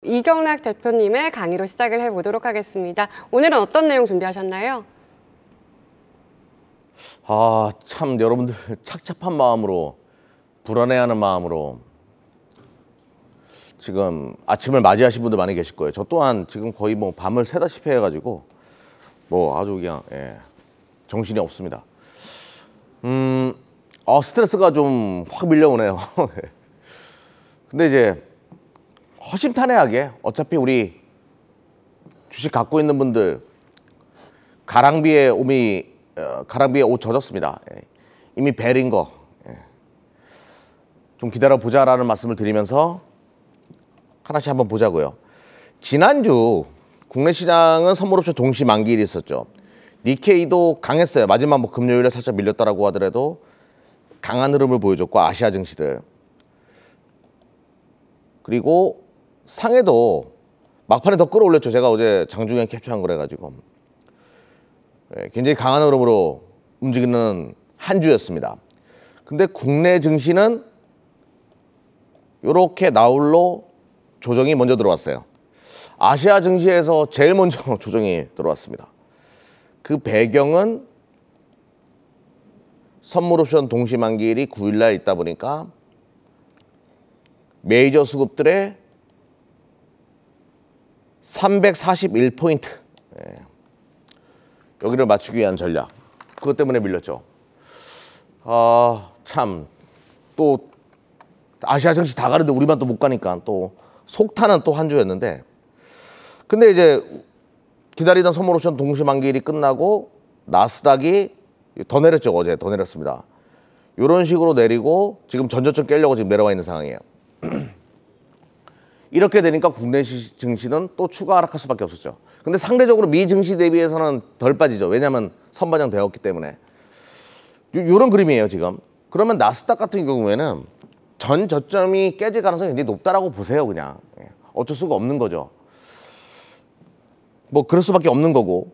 이경락 대표님의 강의로 시작을 해보도록 하겠습니다. 오늘은 어떤 내용 준비하셨나요? 참 여러분들 착잡한 마음으로, 불안해하는 마음으로 지금 아침을 맞이하신 분들 많이 계실 거예요. 저 또한 지금 거의 밤을 새다시피 해가지고 아주 그냥 정신이 없습니다. 스트레스가 좀 확 밀려오네요. 근데 이제 허심탄회하게 어차피 우리 주식 갖고 있는 분들 가랑비에 옷 젖었습니다. 이미 베린 거 좀 기다려 보자라는 말씀을 드리면서 하나씩 한번 보자고요. 지난주 국내 시장은 선물옵션 동시 만기일이 있었죠. 니케이도 강했어요. 마지막 금요일에 살짝 밀렸다라고 하더라도 강한 흐름을 보여줬고, 아시아 증시들. 그리고 상해도 막판에 더 끌어올렸죠. 제가 어제 장중에 캡처한 거래가지고 굉장히 강한 흐름으로 움직이는 한 주였습니다. 근데 국내 증시는 이렇게 나홀로 조정이 먼저 들어왔어요. 아시아 증시에서 제일 먼저 조정이 들어왔습니다. 그 배경은 선물옵션 동시만기일이 9일날 있다 보니까 메이저 수급들의 341포인트 여기를 맞추기 위한 전략, 그것 때문에 밀렸죠. 참 또 아시아 증시 다 가는데 우리만 또 못 가니까 또 속타는 또 한 주였는데, 근데 이제 기다리던 선물옵션 동시만기일이 끝나고 나스닥이 더 내렸죠. 어제 더 내렸습니다. 이런 식으로 내리고 지금 전저점 깨려고 지금 내려와 있는 상황이에요. 이렇게 되니까 국내 증시는 또 추가 하락할 수밖에 없었죠. 근데 상대적으로 미 증시 대비해서는 덜 빠지죠. 왜냐하면 선반영되었기 때문에. 이런 그림이에요 지금. 그러면 나스닥 같은 경우에는 전 저점이 깨질 가능성이 굉장히 높다라고 보세요. 그냥 어쩔 수가 없는 거죠. 그럴 수밖에 없는 거고.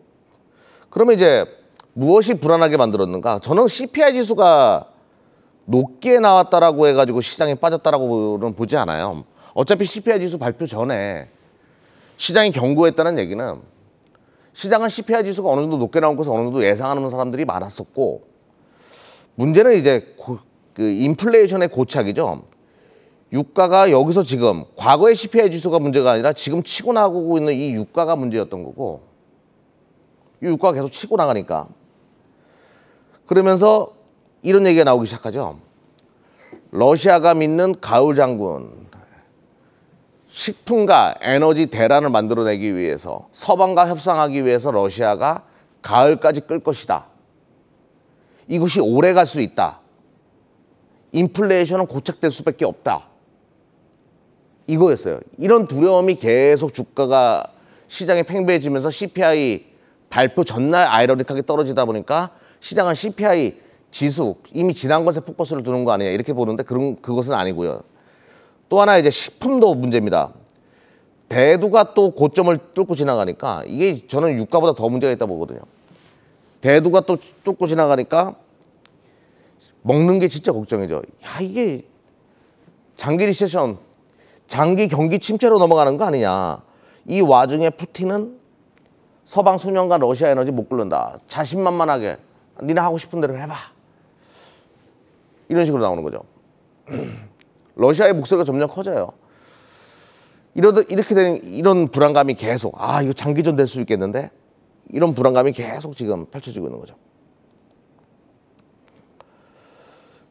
그러면 이제 무엇이 불안하게 만들었는가? 저는 CPI 지수가 높게 나왔다라고 해가지고 시장이 빠졌다라고는 보지 않아요. 어차피 CPI 지수 발표 전에 시장이 경고했다는 얘기는 시장은 CPI 지수가 어느 정도 높게 나온 것을 어느 정도 예상하는 사람들이 많았었고, 문제는 이제 그 인플레이션의 고착이죠. 유가가 여기서 지금 과거의 CPI 지수가 문제가 아니라 지금 치고 나가고 있는 이 유가가 문제였던 거고, 이 유가가 계속 치고 나가니까, 그러면서 이런 얘기가 나오기 시작하죠. 러시아가 믿는 가을 장군, 식품과 에너지 대란을 만들어내기 위해서, 서방과 협상하기 위해서 러시아가 가을까지 끌 것이다. 이것이 오래 갈 수 있다. 인플레이션은 고착될 수밖에 없다. 이거였어요. 이런 두려움이 계속 주가가 시장에 팽배해지면서 CPI 발표 전날 아이러니하게 떨어지다 보니까 시장은 CPI 지수, 이미 지난 것에 포커스를 두는 거 아니냐 이렇게 보는데 그것은 아니고요. 또 하나 이제 식품도 문제입니다. 대두가 또 고점을 뚫고 지나가니까 이게 저는 유가보다 더 문제가 있다고 보거든요. 대두가 또 뚫고 지나가니까 먹는 게 진짜 걱정이죠. 이게 장기 리세션, 장기 경기 침체로 넘어가는 거 아니냐. 이 와중에 푸틴은 서방 수년간 러시아 에너지 못 끓는다. 자신만만하게 니네 하고 싶은 대로 해봐. 이런 식으로 나오는 거죠. 러시아의 목소리가 점점 커져요. 이렇게 되는 이런 불안감이 계속, 이거 장기전 될 수 있겠는데? 이런 불안감이 계속 지금 펼쳐지고 있는 거죠.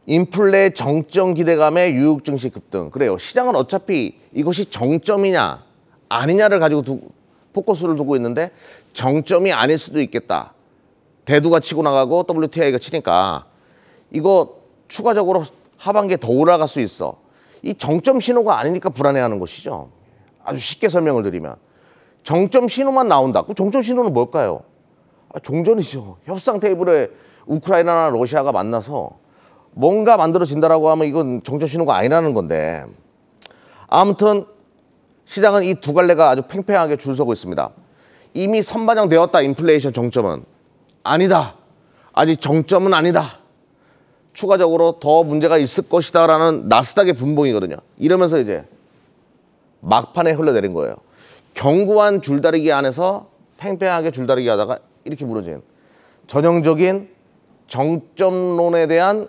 인플레 정점 기대감에 유육 증시 급등. 그래요. 시장은 어차피 이것이 정점이냐 아니냐를 가지고 포커스를 두고 있는데, 정점이 아닐 수도 있겠다. 대두가 치고 나가고 WTI가 치니까 이거 추가적으로 하반기에 더 올라갈 수 있어. 이 정점 신호가 아니니까 불안해하는 것이죠. 아주 쉽게 설명을 드리면 정점 신호만 나온다. 그 정점 신호는 뭘까요? 종전이죠. 협상 테이블에 우크라이나나 러시아가 만나서 뭔가 만들어진다라고 하면 이건 정점 신호가 아니라는 건데, 아무튼 시장은 이 두 갈래가 아주 팽팽하게 줄 서고 있습니다. 이미 선반영되었다. 인플레이션 정점은 아니다. 아직 정점은 아니다. 추가적으로 더 문제가 있을 것이다 라는 나스닥의 분봉이거든요. 이러면서 이제 막판에 흘러내린 거예요. 견고한 줄다리기 안에서 팽팽하게 줄다리기 하다가 이렇게 무너진 전형적인 정점론에 대한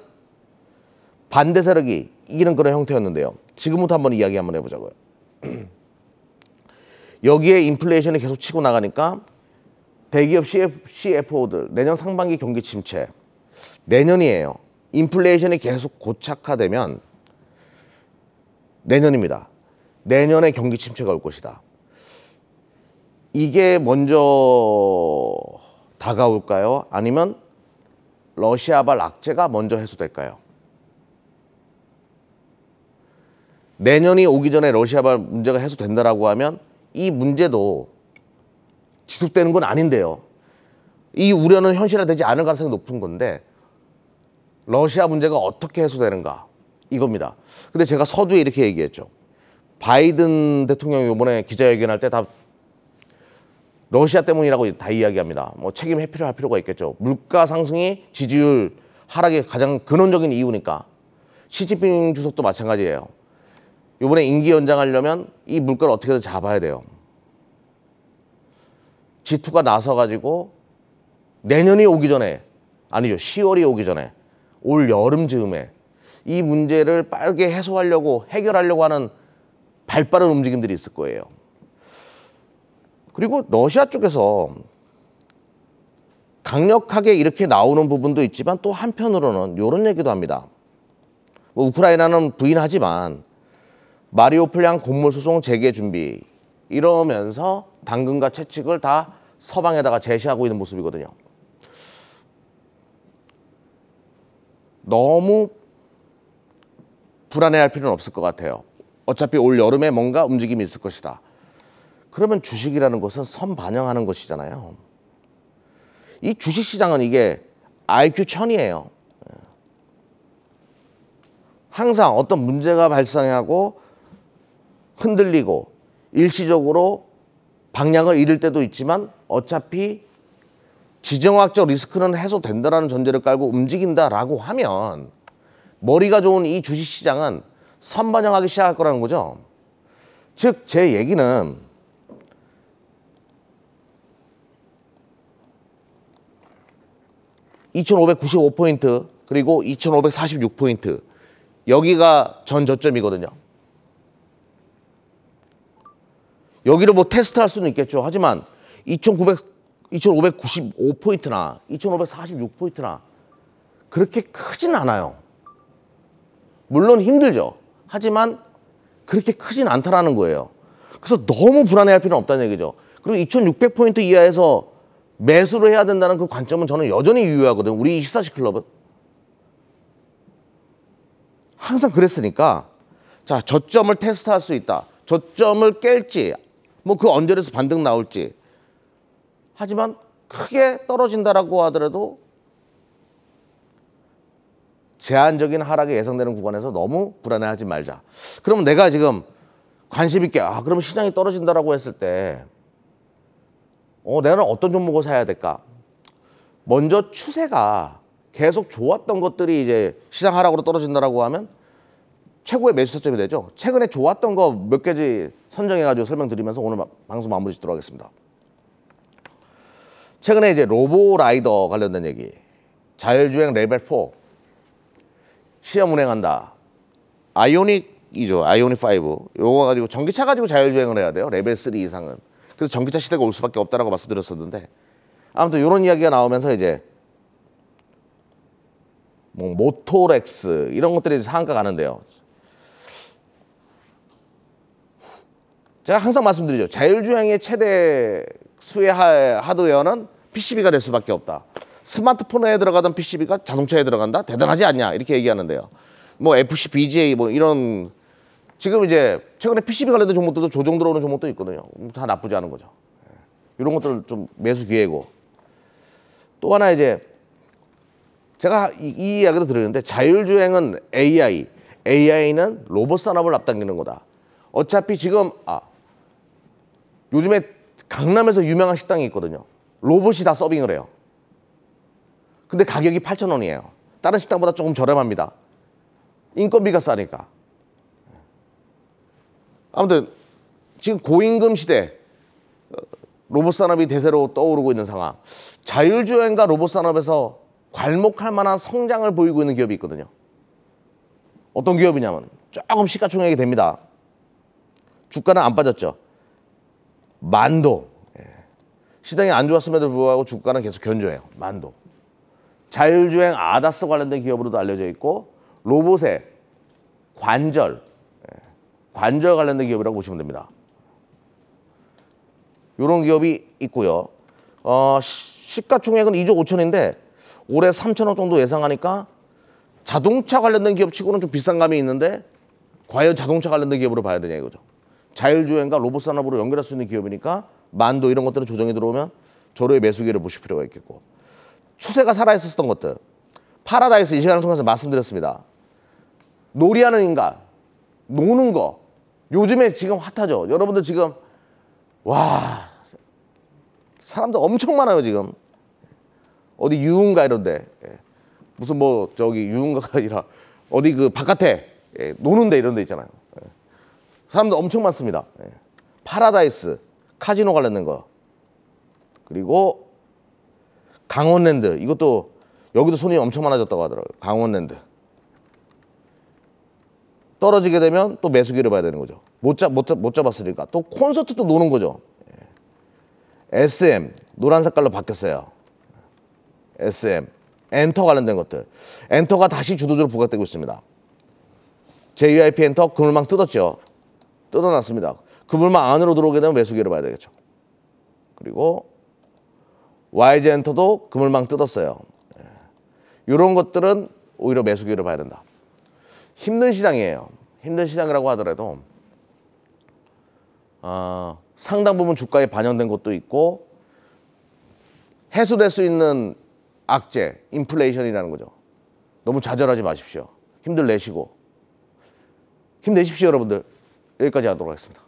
반대 세력이 이기는 그런 형태였는데요. 지금부터 한번 이야기 한번 해보자고요. 여기에 인플레이션이 계속 치고 나가니까 대기업 CFO들 내년 상반기 경기 침체, 내년이에요. 인플레이션이 계속 고착화되면 내년입니다. 내년에 경기 침체가 올 것이다. 이게 먼저 다가올까요? 아니면 러시아발 악재가 먼저 해소될까요? 내년이 오기 전에 러시아발 문제가 해소된다라고 하면 이 문제도 지속되는 건 아닌데요. 이 우려는 현실화되지 않을 가능성이 높은 건데 러시아 문제가 어떻게 해소되는가 이겁니다. 근데 제가 서두에 이렇게 얘기했죠. 바이든 대통령이 이번에 기자회견할 때 다 러시아 때문이라고 다 이야기합니다. 뭐 책임 회피를 할 필요가 있겠죠. 물가 상승이 지지율 하락의 가장 근원적인 이유니까. 시진핑 주석도 마찬가지예요. 이번에 임기 연장하려면 이 물가를 어떻게든 잡아야 돼요. G2가 나서가지고 내년이 오기 전에, 아니죠, 10월이 오기 전에, 올 여름 즈음에 이 문제를 빠르게 해소하려고, 해결하려고 하는 발빠른 움직임들이 있을 거예요. 그리고 러시아 쪽에서 강력하게 이렇게 나오는 부분도 있지만 또 한편으로는 이런 얘기도 합니다. 뭐 우크라이나는 부인하지만 마리오폴량 곡물 소송 재개 준비 이러면서 당근과 채찍을 다 서방에다가 제시하고 있는 모습이거든요. 너무 불안해할 필요는 없을 것 같아요. 어차피 올 여름에 뭔가 움직임이 있을 것이다. 그러면 주식이라는 것은 선반영하는 것이잖아요. 이 주식시장은 이게 IQ 1000이에요. 항상 어떤 문제가 발생하고 흔들리고 일시적으로 방향을 잃을 때도 있지만 어차피 지정학적 리스크는 해소된다라는 전제를 깔고 움직인다라고 하면 머리가 좋은 이 주식시장은 선반영하기 시작할 거라는 거죠. 즉 제 얘기는 (2595포인트) 그리고 (2546포인트) 여기가 전 저점이거든요. 여기를 뭐 테스트할 수는 있겠죠. 하지만 2595포인트나 2546포인트나 그렇게 크진 않아요. 물론 힘들죠. 하지만 그렇게 크진 않다라는 거예요. 그래서 너무 불안해할 필요는 없다는 얘기죠. 그리고 2600포인트 이하에서 매수를 해야 된다는 그 관점은 저는 여전히 유효하거든요. 우리 24시 클럽은. 항상 그랬으니까 자, 저점을 테스트할 수 있다. 저점을 깰지 뭐 그 언저리에서 반등 나올지. 하지만 크게 떨어진다라고 하더라도 제한적인 하락이 예상되는 구간에서 너무 불안해하지 말자. 그러면 내가 지금 관심 있게 그러면 시장이 떨어진다라고 했을 때 내가 어떤 종목을 사야 될까? 먼저 추세가 계속 좋았던 것들이 이제 시장 하락으로 떨어진다라고 하면 최고의 매수 타점이 되죠. 최근에 좋았던 거 몇 가지 선정해가지고 설명드리면서 오늘 방송 마무리 짓도록 하겠습니다. 최근에 이제 로보라이더 관련된 얘기, 자율주행 레벨 4 시험 운행한다. 아이오닉이죠. 아이오닉 5. 요거 가지고 전기차 가지고 자율주행을 해야 돼요. 레벨 3 이상은. 그래서 전기차 시대가 올 수밖에 없다라고 말씀드렸었는데 아무튼 이런 이야기가 나오면서 이제 뭐 모토렉스 이런 것들이 상한가 가는데요. 제가 항상 말씀드리죠. 자율주행의 최대 수의 하드웨어는 PCB가 될 수밖에 없다. 스마트폰에 들어가던 PCB가 자동차에 들어간다? 대단하지 않냐? 이렇게 얘기하는데요. 뭐 FC, BGA 뭐 이런 지금 이제 최근에 PCB 관련된 종목들도 조정 들어오는 종목도 있거든요. 다 나쁘지 않은 거죠. 이런 것들 좀 매수 기회고. 또 하나 이제 제가 이 이야기도 들었는데 자율주행은 AI, AI는 로봇 산업을 앞당기는 거다. 어차피 지금 요즘에 강남에서 유명한 식당이 있거든요. 로봇이 다 서빙을 해요. 근데 가격이 8,000원이에요. 다른 식당보다 조금 저렴합니다. 인건비가 싸니까. 아무튼 지금 고임금 시대, 로봇 산업이 대세로 떠오르고 있는 상황. 자율주행과 로봇 산업에서 괄목할 만한 성장을 보이고 있는 기업이 있거든요. 어떤 기업이냐면 조금 시가총액이 됩니다. 주가는 안 빠졌죠. 만도. 시장이 안 좋았음에도 불구하고 주가는 계속 견조해요. 만도. 자율주행 아다스 관련된 기업으로도 알려져 있고 로봇의 관절 관련된 기업이라고 보시면 됩니다. 이런 기업이 있고요. 시가총액은 2조 5천인데 올해 3천억 정도 예상하니까 자동차 관련된 기업 치고는 좀 비싼 감이 있는데 과연 자동차 관련된 기업으로 봐야 되냐 이거죠. 자율주행과 로봇 산업으로 연결할 수 있는 기업이니까 만도 이런 것들은 조정이 들어오면 저로의 매수 기회를 보실 필요가 있겠고 추세가 살아있었던 것들 파라다이스 이 시간을 통해서 말씀드렸습니다. 놀이하는 인간, 노는 거 요즘에 지금 핫하죠. 여러분들 지금 와 사람들 엄청 많아요 지금. 어디 유흥가 이런데 무슨 뭐 저기 유흥가가 아니라 어디 그 바깥에 노는 데 이런 데 있잖아요. 사람들 엄청 많습니다. 파라다이스 카지노 관련된 거 그리고 강원랜드 이것도 여기도 손이 엄청 많아졌다고 하더라고요. 강원랜드 떨어지게 되면 또 매수 기회를 봐야 되는 거죠. 못 잡았으니까 또 콘서트도 노는 거죠. SM 노란 색깔로 바뀌었어요. SM 엔터 관련된 것들 엔터가 다시 주도주로 부각되고 있습니다. JYP 엔터 그물망 뜯었죠. 뜯어놨습니다. 그물망 안으로 들어오게 되면 매수 기회를 봐야 되겠죠. 그리고 YG 엔터도 그물망 뜯었어요. 이런 것들은 오히려 매수 기회를 봐야 된다. 힘든 시장이에요. 힘든 시장이라고 하더라도 상당 부분 주가에 반영된 것도 있고 해소될 수 있는 악재, 인플레이션이라는 거죠. 너무 좌절하지 마십시오. 힘내십시오 여러분들. 여기까지 하도록 하겠습니다.